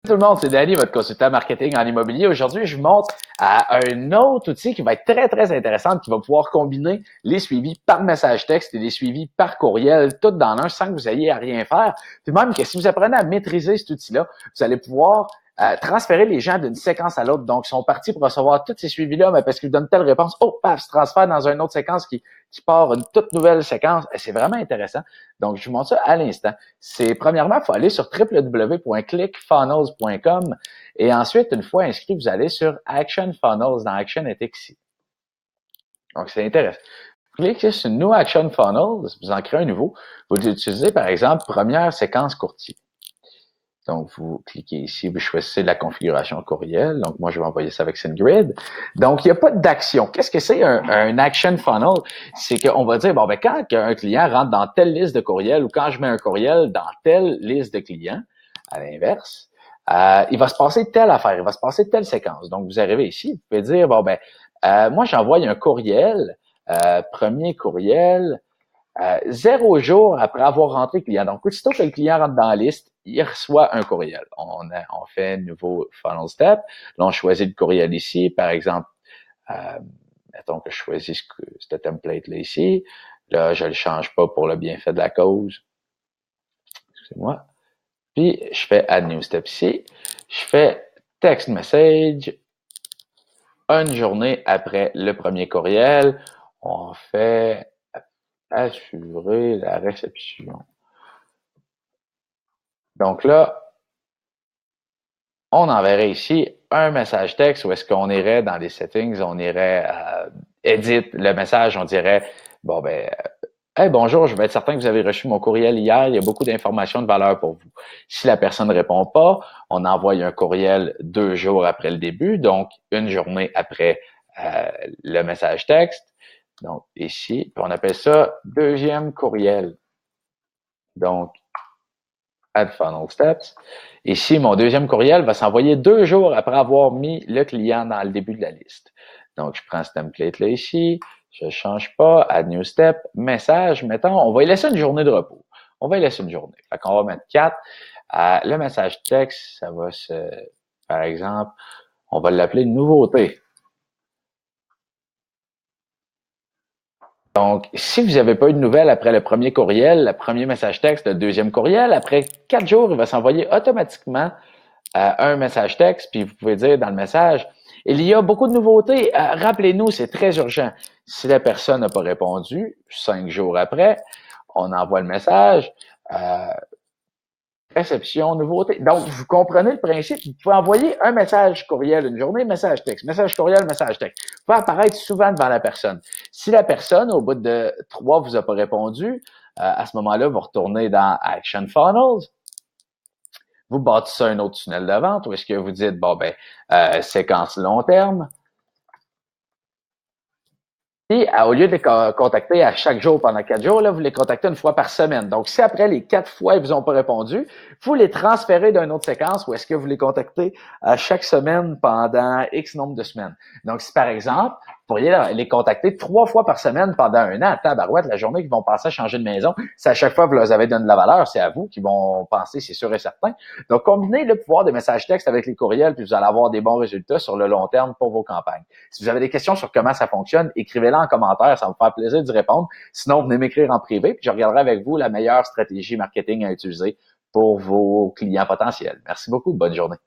Tout le monde, c'est Danny, votre consultant marketing en immobilier. Aujourd'hui, je vous montre un autre outil qui va être très, très intéressant, qui va pouvoir combiner les suivis par message texte et les suivis par courriel, tout dans l'un, sans que vous ayez à rien faire. Puis même que si vous apprenez à maîtriser cet outil-là, vous allez pouvoir transférer les gens d'une séquence à l'autre. Donc, ils sont partis pour recevoir tous ces suivis-là, mais parce qu'ils vous donnent telle réponse, oh, paf, se transfère dans une autre séquence qui part une toute nouvelle séquence. C'est vraiment intéressant. Donc, je vous montre ça à l'instant. C'est premièrement, il faut aller sur www.clickfunnels.com et ensuite, une fois inscrit, vous allez sur Action Funnels dans Action est ici. Donc, c'est intéressant. Vous cliquez sur New Action Funnels, vous en créez un nouveau. Vous utilisez, par exemple, première séquence courtier. Donc, vous cliquez ici, vous choisissez la configuration courriel. Donc, moi, je vais envoyer ça avec SendGrid. Donc, il n'y a pas d'action. Qu'est-ce que c'est un action funnel? C'est qu'on va dire, bon, ben, quand un client rentre dans telle liste de courriels ou quand je mets un courriel dans telle liste de clients, à l'inverse, il va se passer telle affaire, il va se passer telle séquence. Donc, vous arrivez ici, vous pouvez dire, bon, ben, moi, j'envoie un courriel, premier courriel, 0 jours après avoir rentré le client. Donc, aussitôt que le client rentre dans la liste, il reçoit un courriel. On fait un nouveau funnel step. Là, on choisit le courriel ici. Par exemple, mettons que je choisis ce template-là ici. Là, je ne le change pas pour le bienfait de la cause. Excusez-moi. Puis, je fais Add New Step ici. Je fais Text Message. Une journée après le premier courriel, on fait assurer la réception. Donc là, on enverrait ici un message texte où est-ce qu'on irait dans les settings, on irait edit le message, on dirait, bon ben, hey, bonjour, je vais être certain que vous avez reçu mon courriel hier, il y a beaucoup d'informations de valeur pour vous. Si la personne ne répond pas, on envoie un courriel 2 jours après le début, donc une journée après le message texte. Donc ici, on appelle ça deuxième courriel. Donc, Add Funnel Steps. Ici, mon deuxième courriel va s'envoyer 2 jours après avoir mis le client dans le début de la liste. Donc, je prends ce template-là ici, je ne change pas, Add New Step, message, mettons, on va y laisser une journée de repos. On va y laisser une journée. Fait qu'on va mettre 4. Le message texte, ça va par exemple, on va l'appeler nouveauté. Donc, si vous n'avez pas eu de nouvelles après le premier courriel, le premier message texte, le deuxième courriel, après 4 jours, il va s'envoyer automatiquement un message texte, puis vous pouvez dire dans le message, il y a beaucoup de nouveautés, rappelez-nous, c'est très urgent. Si la personne n'a pas répondu, 5 jours après, on envoie le message, réception, nouveauté. Donc, vous comprenez le principe. Vous pouvez envoyer un message courriel une journée, message texte, message courriel, message texte. Vous pouvez apparaître souvent devant la personne. Si la personne, au bout de 3, vous a pas répondu, à ce moment-là, vous retournez dans Action Funnels. Vous bâtissez un autre tunnel de vente où est-ce que vous dites, bon, ben, séquence long terme. Puis, au lieu de les contacter à chaque jour pendant 4 jours, là, vous les contactez une fois par semaine. Donc, si après les 4 fois, ils vous ont pas répondu, vous les transférez d'une autre séquence ou est-ce que vous les contactez à chaque semaine pendant X nombre de semaines. Donc, si par exemple, vous pourriez les contacter 3 fois par semaine pendant un an, tabarouette, la journée qu'ils vont passer à changer de maison, si à chaque fois vous leur avez donné de la valeur, c'est à vous qu'ils vont penser, c'est sûr et certain. Donc, combinez le pouvoir des messages textes avec les courriels, puis vous allez avoir des bons résultats sur le long terme pour vos campagnes. Si vous avez des questions sur comment ça fonctionne, écrivez-les en commentaire, ça va me faire plaisir d'y répondre. Sinon, venez m'écrire en privé, puis je regarderai avec vous la meilleure stratégie marketing à utiliser pour vos clients potentiels. Merci beaucoup, bonne journée.